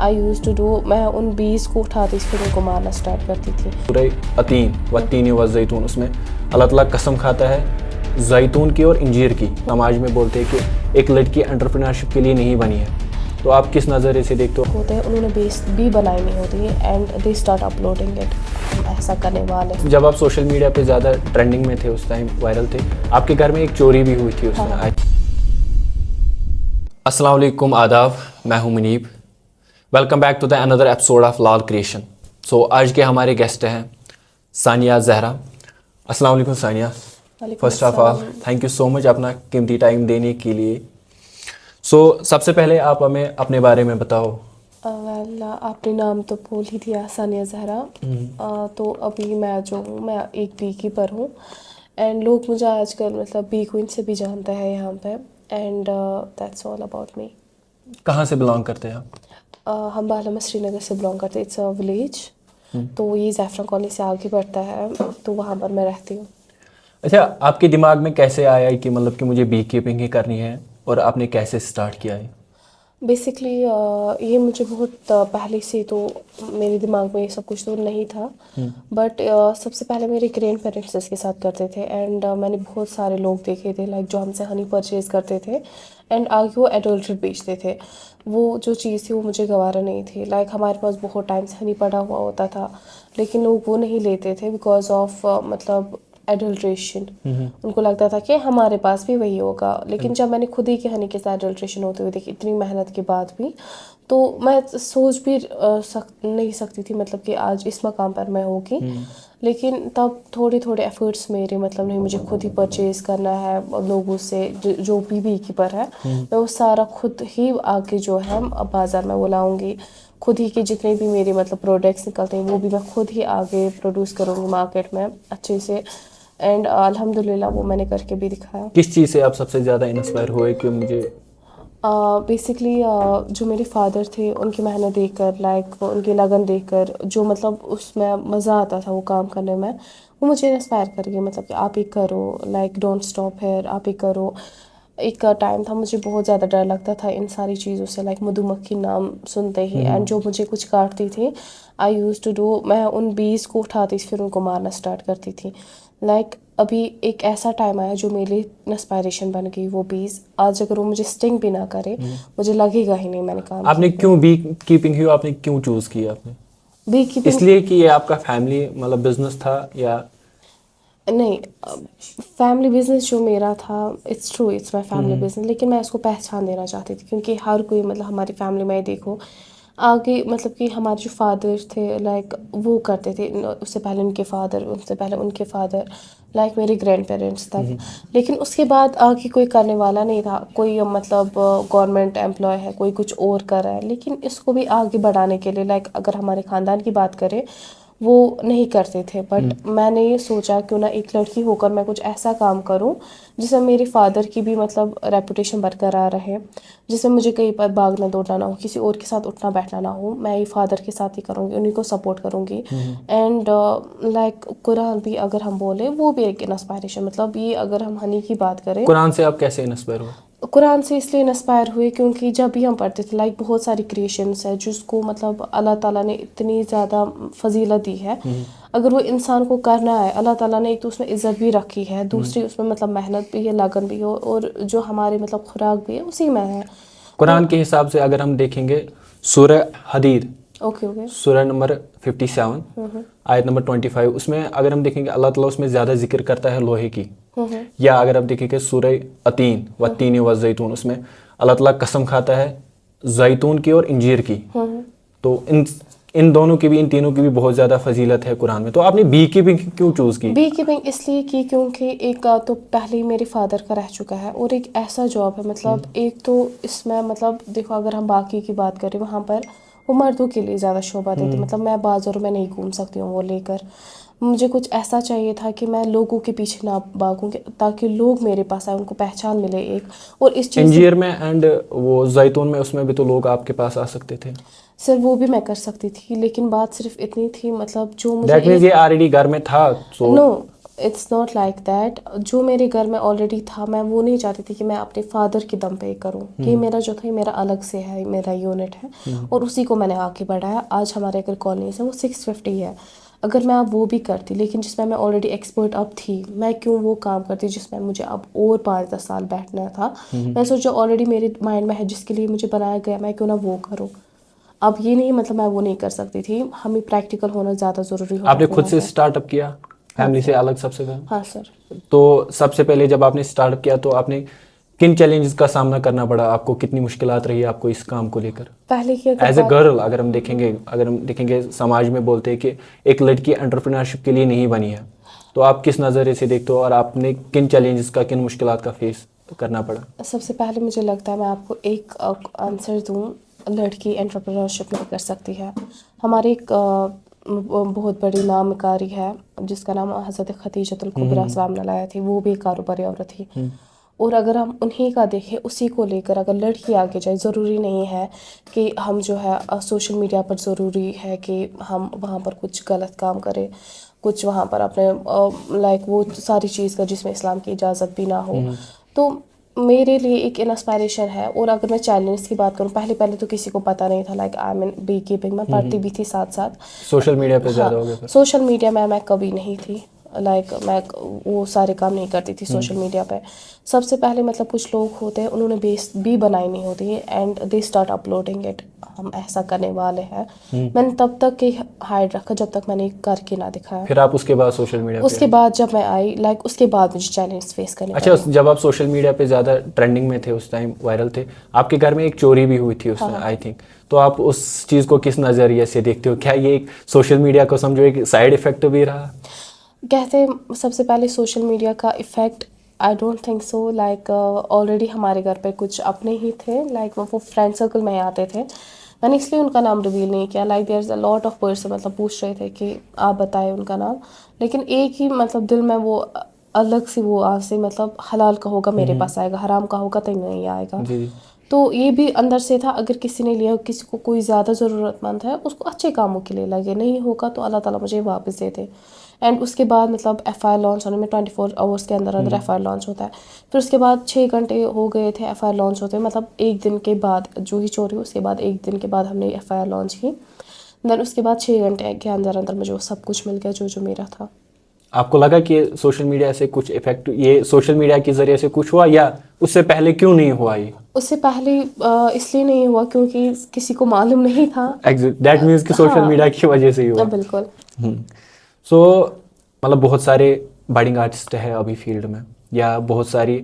I used to do, मैं उन बीज को उठाती थी, फिर उनको मारना स्टार्ट करती थी। सूरह अतीन वत्तीन व ज़ैतून, उसमें अल्लाह ताला कसम खाता है ज़ैतून की और इंजीर की। समाज में बोलते हैं कि एक लड़की एंटरप्रेन्योरशिप के लिए नहीं बनी है, तो आप किस नज़रिए से देखते हो? होते हैं, उन्होंने बेस भी बनाई नहीं होती है and they start uploading it, ऐसा करने वाले। जब आप सोशल मीडिया पे ज़्यादा ट्रेंडिंग में थे, उस टाइम वायरल थे, आपके घर में एक चोरी भी हुई थी उस टाइम। अस्सलाम वालेकुम, आदाब, मैं हूं Munib. Welcome back to the another episode of Lal creation. So आज के हमारे गेस्ट हैं सानिया जहरा। अस्सलाम वालेकुम Sania. First of all thank you so much अपना कीमती टाइम देने के लिए। सो सबसे पहले आप हमें अपने बारे में बताओ। आपने नाम तो बोल ही दिया, सानिया जहरा। तो अभी मैं जो हूँ, मैं एक बी कीपर हूँ एंड लोग मुझे आजकल मतलब बी क्वीन से भी जानते हैं यहाँ पे, and that's all about me. कहाँ से बिलोंग करते हैं आप? हम बालम श्रीनगर से बिलोंग करते हैं। इट्स अ विलेज, तो ये ज़ैफ़रन कॉलोनी से आगे बढ़ता है, तो वहाँ पर मैं रहती हूँ। अच्छा, आपके दिमाग में कैसे आया कि मतलब कि मुझे बी कीपिंग ही करनी है, और आपने कैसे स्टार्ट किया है? बेसिकली ये मुझे बहुत पहले से तो मेरे दिमाग में ये सब कुछ तो नहीं था, बट सबसे पहले मेरे ग्रैंड पेरेंट्स इसके साथ करते थे एंड मैंने बहुत सारे लोग देखे थे लाइक जो हमसे हनी परचेज़ करते थे एंड आगे वो एडल्ट्रेट बेचते थे। वो जो चीज़ थी वो मुझे गवारा नहीं थी। लाइक हमारे पास बहुत टाइम से हनी पड़ा हुआ होता था, लेकिन लोग वो नहीं लेते थे बिकॉज ऑफ मतलब एडल्ट्रेशन। उनको लगता था कि हमारे पास भी वही होगा, लेकिन जब मैंने खुद ही के हनी के साथ एडल्ट्रेशन होते हुए देखी इतनी मेहनत के बाद भी, तो मैं सोच भी नहीं सकती थी मतलब कि आज इस मकाम पर मैं होगी। लेकिन तब थोड़े थोड़े एफर्ट्स मेरे मतलब नहीं, मुझे खुद ही परचेज़ करना है लोगों से, जो भी बी कीपर है मैं वो सारा खुद ही आके जो है बाज़ार में वो लाऊंगी। खुद ही के जितने भी मेरे मतलब प्रोडक्ट्स निकलते हैं वो भी मैं खुद ही आगे प्रोड्यूस करूँगी मार्केट में अच्छे से, एंड अल्हम्दुलिल्लाह वो मैंने करके भी दिखाया। किस चीज़ से आप सबसे ज़्यादा इंस्पायर हुए कि मुझे? बेसिकली जो मेरे फादर थे उनकी मेहनत देखकर, लाइक उनकी लगन देखकर, जो मतलब उसमें मज़ा आता था वो काम करने में, वो मुझे इंस्पायर कर गया। मतलब कि आप ही करो, लाइक डोंट स्टॉप हियर, आप ही करो। एक टाइम था मुझे बहुत ज़्यादा डर लगता था इन सारी चीज़ों से, लाइक मधुमक्खी नाम सुनते ही एंड जो मुझे कुछ काटती थी, आई यूज्ड टू डू, मैं उन बीज को उठाती थी, फिर उनको मारना स्टार्ट करती थी। लाइक अभी एक ऐसा टाइम आया जो मेरे लिए इंस्पायरेशन बन गई वो बीज। आज अगर वो मुझे स्टिंग भी ना करे, मुझे लगेगा ही नहीं मैंने काम आपने किया। क्यों बी कीपिंग ही आपने क्यों चूज़ किया आपने? बी कीपिंग इसलिए कि ये आपका फैमिली मतलब बिजनेस था, या नहीं, फैमिली बिजनेस जो मेरा था, it's true, it's my family business, लेकिन मैं इसको पहचान देना चाहती थी क्योंकि हर कोई मतलब हमारी फैमिली में देखो आगे मतलब कि हमारे जो फादर थे लाइक वो करते थे, उससे पहले उनके फादर, उससे पहले उनके फादर, लाइक मेरे ग्रैंड पेरेंट्स तक। लेकिन उसके बाद आगे कोई करने वाला नहीं था। कोई मतलब गवर्नमेंट एम्प्लॉय है, कोई कुछ और कर रहा है, लेकिन इसको भी आगे बढ़ाने के लिए लाइक अगर हमारे ख़ानदान की बात करें वो नहीं करते थे, बट मैंने ये सोचा क्यों ना एक लड़की होकर मैं कुछ ऐसा काम करूं जिसमें मेरे फादर की भी मतलब रेपुटेशन बरकरार रहे, जिसमें मुझे कहीं पर भागना दौड़ना ना हो, किसी और के साथ उठना बैठना ना हो, मैं ये फादर के साथ ही करूँगी, उन्हीं को सपोर्ट करूँगी। एंड लाइक कुरान भी अगर हम बोले वो भी एक इंस्पायरेशन, मतलब ये अगर हम हनी की बात करें, कुरान से आप कैसे इंस्पायर हुए? कुरान से इसलिए इंस्पायर हुए क्योंकि जब भी हम पढ़ते थे लाइक बहुत सारी क्रिएशंस है जिसको मतलब अल्लाह ताला ने इतनी ज़्यादा फजीलत दी है। अगर वो इंसान को करना है, अल्लाह ताला ने एक तो उसमें इज़्ज़त भी रखी है, दूसरी उसमें मतलब मेहनत भी है, लगन भी हो, और जो हमारे मतलब खुराक भी है उसी में है। कुरान के हिसाब से अगर हम देखेंगे, सूरह हदीद, ओके सूरह नंबर 57 आयत नंबर 25, उसमें अगर हम देखेंगे अल्लाह ताला उसमें ज़्यादा जिक्र करता है लोहे की। या अगर आप देखेंगे सूरह अतीन वत्तीन व ज़ैतून, उसमें अल्लाह ताला कसम खाता है ज़ैतून की और इंजीर की। तो इन दोनों की भी, इन तीनों की भी बहुत ज़्यादा फजीलत है कुरान में। तो आपने बी कीपिंग क्यों चूज़ की? बी कीपिंग इसलिए की क्योंकि एक तो पहले ही मेरे फादर का रह चुका है, और एक ऐसा जॉब है मतलब एक तो इसमें मतलब देखो अगर हम बाकी की बात करें वहाँ पर वो मर्दों के लिए ज़्यादा शोभा देती, मतलब मैं बाज़ारों में नहीं घूम सकती हूँ वो लेकर। मुझे कुछ ऐसा चाहिए था कि मैं लोगों के पीछे ना भागूं ताकि लोग मेरे पास आए, उनको पहचान मिले एक। और इस चीज़ इंजीर में एंड वो ज़ैतून में, उसमें भी तो लोग आपके पास आ सकते थे। सर वो भी मैं कर सकती थी, लेकिन बात सिर्फ इतनी थी मतलब जो मुझे दैट मींस ये ऑलरेडी घर में था, तो no, it's not like that. جو میرے گھر میں آلریڈی تھا میں وہ نہیں چاہتی تھی کہ میں اپنے فادر کی دم پہ کروں. یہ میرا جو تھا یہ میرا الگ سے ہے, میرا یونٹ ہے اور اسی کو میں نے آگے بڑھایا. آج ہمارے اگر کالونیز ہیں وہ 650 ہے. اگر میں اب وہ بھی کرتی لیکن جس میں آلریڈی ایکسپرٹ اب تھی, میں کیوں وہ کام کرتی جس میں مجھے اب اور 5-10 سال بیٹھنا تھا. میں سوچا آلریڈی میرے مائنڈ میں ہے جس کے لیے مجھے بنایا گیا, میں کیوں نہ وہ کروں. اب یہ نہیں مطلب میں وہ نہیں کر سکتی تھی, ہمیں پریکٹیکل ہونا زیادہ ضروری ہوتا ہے. آپ نے خود سے اسٹارٹ اپ کیا فیملی سے الگ سب سے؟ ہاں سر. تو سب سے پہلے جب آپ نے اسٹارٹ اپ کیا تو آپ نے کن چیلنجز کا سامنا کرنا پڑا آپ کو؟ کتنی مشکلات رہی آپ کو اس کام کو لے کر پہلے کی ایز اے گرل؟ اگر ہم دیکھیں گے سماج میں بولتے ہیں کہ ایک لڑکی انٹرپرینورشپ کے لیے نہیں بنی ہے, تو آپ کس نظریے سے دیکھتے ہو اور آپ نے کن چیلنجز کا, کن مشکلات کا فیس کرنا پڑا؟ سب سے پہلے مجھے لگتا ہے میں آپ کو ایک آنسر دوں, لڑکی انٹرپرینورشپ نہیں کر سکتی ہے. ہماری ایک بہت بڑی نامکاری ہے جس کا نام حضرت خدیجۃ الکبریٰ سلام علیہا تھی, وہ بھی ایک کاروباری عورت تھی. اور اگر ہم انہی کا دیکھیں اسی کو لے کر اگر لڑکی آگے جائے, ضروری نہیں ہے کہ ہم جو ہے سوشل میڈیا پر ضروری ہے کہ ہم وہاں پر کچھ غلط کام کریں, کچھ وہاں پر اپنے لائک وہ ساری چیز کا جس میں اسلام کی اجازت بھی نہ ہو. تو میرے لیے ایک انسپائریشن ہے. اور اگر میں چیلنجز کی بات کروں, پہلے تو کسی کو پتہ نہیں تھا like I am in be keeping, میں پڑھتی بھی تھی ساتھ ساتھ. سوشل میڈیا پہ زیادہ ہو گیا؟ سوشل میڈیا میں کبھی نہیں تھی, لائک میں وہ سارے کام نہیں کرتی تھی سوشل میڈیا پہ. سب سے پہلے مطلب کچھ لوگ ہوتے ہیں انہوں نے بیس بھی بنائی نہیں ہوتی and they start uploading it, ہم ایسا کرنے والے ہیں. میں نے تب تک ہائڈ رکھا جب تک میں نے کر کے نہ دکھایا. پھر آپ اس کے بعد سوشل میڈیا پہ, اس کے بعد جب میں آئی لائک اس کے بعد مجھے چیلنج فیس کرنے پڑے. اچھا, جب آپ سوشل میڈیا پہ زیادہ ٹرینڈنگ میں تھے اس ٹائم, وائرل تھے, آپ کے گھر میں ایک چوری بھی ہوئی تھی اس میں آئی تھنک, تو آپ اس چیز کو کس نظریے سے دیکھتے ہو؟ کیا یہ ایک سوشل میڈیا کو سمجھو ایک سائیڈ افیکٹ بھی رہا؟ کہتے ہیں سب سے پہلے سوشل میڈیا کا effect I don't think so, like already ہمارے گھر پہ کچھ اپنے ہی تھے, لائک وہ فرینڈ سرکل میں آتے تھے. میں نے اس لیے ان کا نام ریویل نہیں کیا, like there is a lot of person مطلب پوچھ رہے تھے کہ آپ بتائیں ان کا نام, لیکن ایک ہی مطلب دل میں وہ الگ سی وہ سے مطلب حلال کا ہوگا میرے پاس آئے گا, حرام کا ہوگا تو نہیں آئے گا. تو یہ بھی اندر سے تھا, اگر کسی نے لیا, کسی کو کوئی زیادہ ضرورت مند ہے اس کو اچھے کاموں کے لیے لگے, نہیں ہوگا تو اللہ تعالیٰ مجھے واپس دے دے. اینڈ اس کے بعد مطلب ایف آئی آر لانچ ہونے میں 24 آورس کے اندر ایف آئی آر لانچ ہوتا ہے. پھر اس کے بعد 6 گھنٹے ہو گئے تھے ایف آئی آر لانچ ہوتے, مطلب ایک دن کے بعد جو ہی چوری اس کے بعد ایک دن کے بعد ہم نے ایف آئی آر لانچ کی. دین اس کے بعد 6 گھنٹے کے اندر مجھے وہ سب کچھ مل گیا جو میرا تھا. آپ کو لگا کہ سوشل میڈیا سے کچھ افیکٹ, یہ سوشل میڈیا کے ذریعے سے کچھ ہوا, یا اس سے پہلے کیوں نہیں ہوا؟ یہ اس سے پہلے اس لیے نہیں ہوا کیونکہ کسی کو معلوم نہیں تھا. دیٹ مینس کہ سوشل میڈیا کی وجہ سے ہی ہوا. بالکل. سو مطلب بہت سارے بڈنگ آرٹسٹ ہیں ابھی فیلڈ میں, یا بہت ساری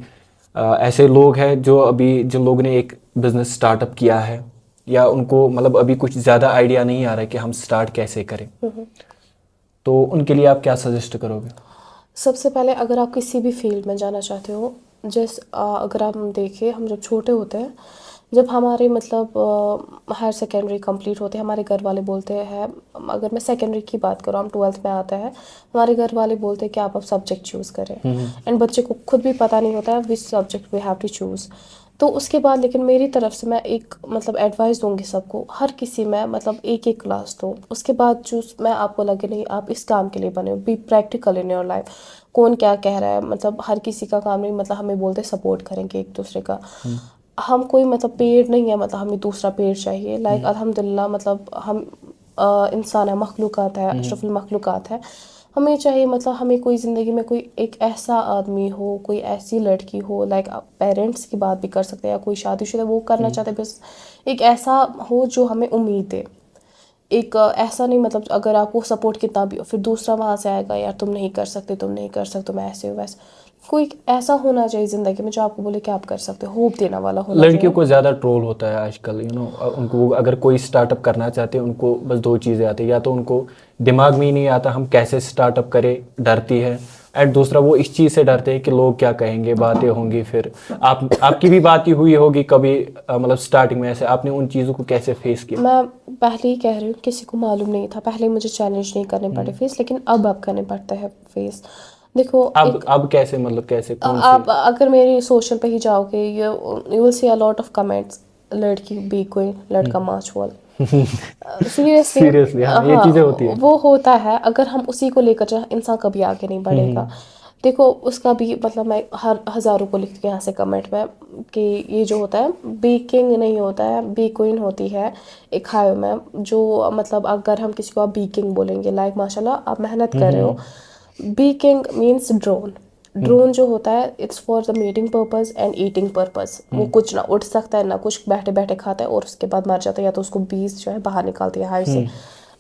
ایسے لوگ ہیں جو ابھی جن لوگوں نے ایک بزنس اسٹارٹ اپ کیا ہے, یا ان کو مطلب ابھی کچھ زیادہ آئیڈیا نہیں آ رہا ہے کہ ہم اسٹارٹ کیسے کریں, تو ان کے لیے آپ کیا سجیسٹ کرو گے؟ سب سے پہلے اگر آپ کسی بھی فیلڈ میں جانا چاہتے ہو, اگر آپ دیکھیں ہم جب چھوٹے ہوتے ہیں, جب ہمارے مطلب ہائر سیکنڈری کمپلیٹ ہوتے ہیں, ہمارے گھر والے بولتے ہیں, اگر میں سیکنڈری کی بات کروں, ہم 12th میں آتے ہیں, ہمارے گھر والے بولتے ہیں کہ آپ اب سبجیکٹ چوز کریں. اینڈ بچے کو خود بھی پتہ نہیں ہوتا ہے وچ subject we have to choose. تو اس کے بعد لیکن میری طرف سے میں ایک مطلب ایڈوائس دوں گی سب کو, ہر کسی میں مطلب ایک کلاس دو, اس کے بعد جو میں آپ کو لگے نہیں آپ اس کام کے لیے بنے ہو, be practical in your life. کون کیا کہہ رہا ہے, مطلب ہر کسی کا کام نہیں, مطلب ہمیں بولتے سپورٹ کریں گے ایک دوسرے کا. ہم کوئی مطلب پیڑ نہیں ہے, مطلب ہمیں دوسرا پیڑ چاہیے. لائک الحمدللہ مطلب ہم انسان ہے, مخلوقات ہے, اشرف المخلوقات ہے. ہمیں چاہیے مطلب ہمیں کوئی زندگی میں کوئی ایک ایسا آدمی ہو, کوئی ایسی لڑکی ہو, لائک پیرنٹس کی بات بھی کر سکتے ہیں, یا کوئی شادی شدہ وہ کرنا چاہتے ہیں, بس ایک ایسا ہو جو ہمیں امید دے. ایک ایسا نہیں مطلب اگر آپ کو سپورٹ کتنا بھی ہو, پھر دوسرا وہاں سے آئے گا یار تم نہیں کر سکتے, تم ایسے ہو ویسے. کوئی ایسا ہونا چاہیے زندگی میں جو آپ کو بولے کہ آپ کر سکتے ہو, ہوپ دینا والا ہونا چاہیے. لڑکیوں کو زیادہ ٹرول ہوتا ہے آج کل, ان کو اگر کوئی اسٹارٹ اپ کرنا چاہتے ہیں ان کو بس 2 چیزیں آتی ہیں, یا تو ان کو دماغ میں ہی نہیں آتا ہم کیسے اسٹارٹ اپ کرے, ڈرتی ہے, اینڈ دوسرا وہ اس چیز سے ڈرتے ہیں کہ لوگ کیا کہیں گے, باتیں ہوں گی. پھر آپ کی بھی بات ہی ہوئی ہوگی کبھی مطلب اسٹارٹنگ میں ایسے, آپ نے ان چیزوں کو کیسے فیس کیا؟ میں پہلے ہی کہہ رہی ہوں کسی کو معلوم نہیں تھا, پہلے مجھے چیلنج نہیں کرنے پڑے فیس, لیکن اب کرنے پڑتے ہیں فیس. دیکھو اب کیسے مطلب کیسے آپ اگر میری سوشل پہ ہی جاؤ گے, you will see a lot of comments, لڑکی بی کوئی, لڑکا ماں چھول. सीरियसली हाँ, ये चीजें होती है। वो होता है, अगर हम उसी को लेकर जाए इंसान कभी आगे नहीं बढ़ेगा। देखो उसका भी मतलब मैं हर हज़ारों को लिखती हूँ यहाँ से कमेंट में कि ये जो होता है बी किंग नहीं होता है, बी क्वीन होती है एक हाई में, जो मतलब अगर हम किसी को आप बी किंग बोलेंगे, लाइक माशाल्लाह आप मेहनत कर रहे हो। बी किंग मीन्स ड्रोन जो होता है it's for the meeting purpose and eating purpose. वो कुछ ना उठ सकता है ना कुछ, बैठे बैठे खाता है और उसके बाद मर जाता है, या तो उसको बीज जो है बाहर निकालती है हाइव से।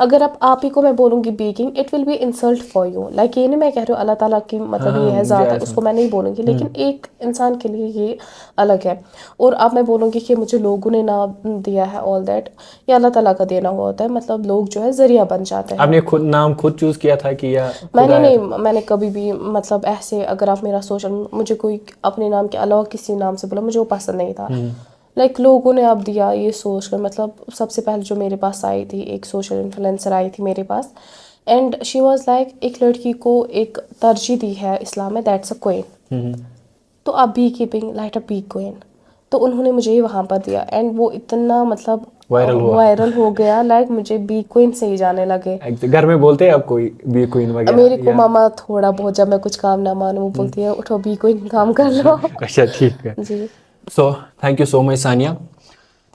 अगर आप ही को मैं बोलूँगी begging, it will be insult for you. Like ये नहीं मैं कह रही हूँ अल्लाह ताला की मतलब ये है ज़ात है, उसको मैं नहीं बोलूँगी, लेकिन एक इंसान के लिए ये अलग है। और अब मैं बोलूँगी कि मुझे लोगों ने नाम दिया है ऑल दैट, ये अल्लाह ताला का देना हुआ होता है। मतलब लोग जो है ज़रिया बन जाते हैं। आपने खुद नाम खुद चूज किया था कि या मैंने नहीं, मैंने कभी भी मतलब ऐसे अगर आप मेरा सोशल, मुझे कोई अपने नाम के अलावा किसी नाम से बोला मुझे वो पसंद नहीं था। लाइक लोगों ने अब दिया ये सोच कर, मतलब सबसे पहले जो मेरे पास आई थी एक सोशल इन्फ्लुएंसर आई थी मेरे पास, एंड शी वाज लाइक एक लड़की को एक तरजीह दी है इस्लाम में, दैट्स अ क्वीन, तो आप be keeping like a be queen, तो उन्होंने मुझे ही वहाँ पर दिया एंड वो इतना मतलब वायरल हो गया, लाइक मुझे बी क्वीन से ही जाने लगे। घर में बोलते हैं आप कोई बी क्वीन वगैरह? मेरे को मामा थोड़ा बहुत, जब मैं कुछ काम ना मानूं वो बोलती है उठो बी क्वीन काम कर लो। अच्छा ठीक है जी so thank you so much Sania.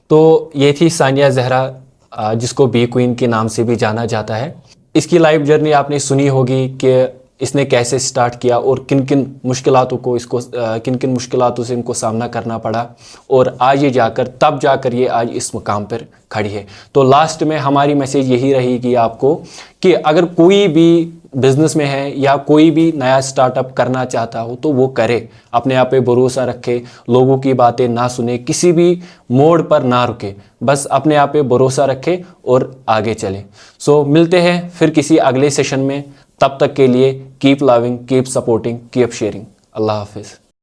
तो ये थी सानिया जहरा, जिसको बी क्वीन के नाम से भी जाना जाता है। इसकी लाइफ जर्नी आपने सुनी होगी कि इसने कैसे स्टार्ट किया और किन किन मुश्किलातों को इसको किन किन मुश्किलातों से इनको सामना करना पड़ा, और आज ये जाकर तब जाकर ये आज इस मुकाम पर खड़ी है। तो लास्ट में हमारी मैसेज यही रहेगी आपको कि अगर कोई भी बिजनेस में है या कोई भी नया स्टार्टअप करना चाहता हो तो वो करे, अपने आप पे भरोसा रखे, लोगों की बातें ना सुने, किसी भी मोड़ पर ना रुके, बस अपने आप पे भरोसा रखे और आगे चले। सो मिलते हैं फिर किसी अगले सेशन में, तब तक के लिए keep loving, keep supporting, keep sharing. अल्लाह हाफिज़।